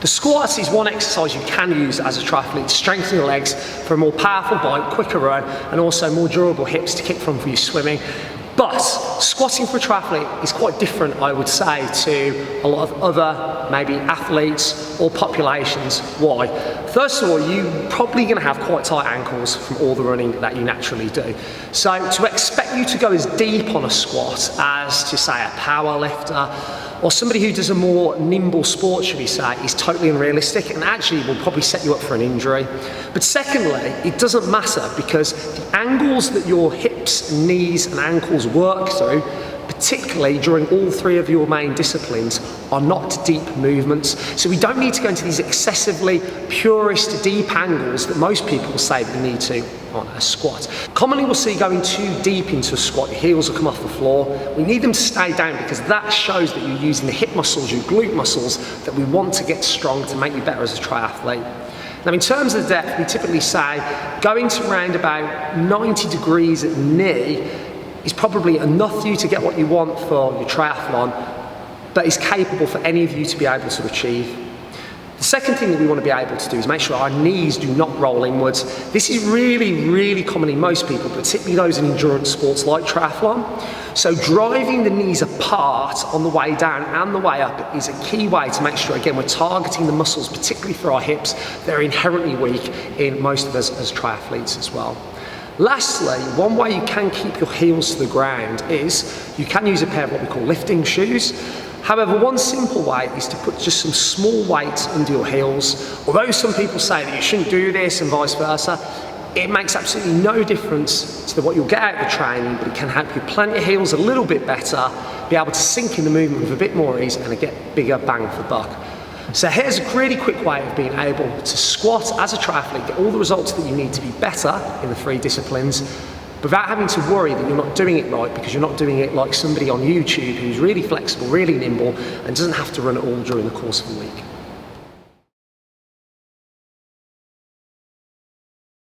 The squat is one exercise you can use as a triathlete to strengthen your legs for a more powerful bike, quicker run, and also more durable hips to kick from for your swimming. But squatting for a triathlete is quite different, I would say, to a lot of other maybe athletes or populations. Why? First of all, you're probably going to have quite tight ankles from all the running that you naturally do. So to expect you to go as deep on a squat as to, say, a power lifter or somebody who does a more nimble sport, should we say, is totally unrealistic and actually will probably set you up for an injury. But secondly, it doesn't matter because the angles that your hips, knees and ankles work through, particularly during all three of your main disciplines, are not deep movements. So we don't need to go into these excessively purist deep angles that most people say that you need to on a squat. Commonly we'll see going too deep into a squat, your heels will come off the floor. We need them to stay down because that shows that you're using the hip muscles, your glute muscles, that we want to get strong to make you better as a triathlete. Now in terms of depth, we typically say going to around about 90 degrees at knee is probably enough for you to get what you want for your triathlon, but is capable for any of you to be able to achieve. The second thing that we want to be able to do is make sure our knees do not roll inwards. This is really common in most people, particularly those in endurance sports like triathlon. So driving the knees apart on the way down and the way up is a key way to make sure, again, we're targeting the muscles, particularly for our hips. They're inherently weak in most of us as triathletes as well. Lastly, one way you can keep your heels to the ground is you can use a pair of what we call lifting shoes. However, one simple way is to put just some small weight under your heels. Although some people say that you shouldn't do this and vice versa, it makes absolutely no difference to what you'll get out of the training, but it can help you plant your heels a little bit better, be able to sink in the movement with a bit more ease and get bigger bang for buck. So here's a really quick way of being able to squat as a triathlete, get all the results that you need to be better in the three disciplines, without having to worry that you're not doing it right because you're not doing it like somebody on YouTube who's really flexible, really nimble, and doesn't have to run it all during the course of a week.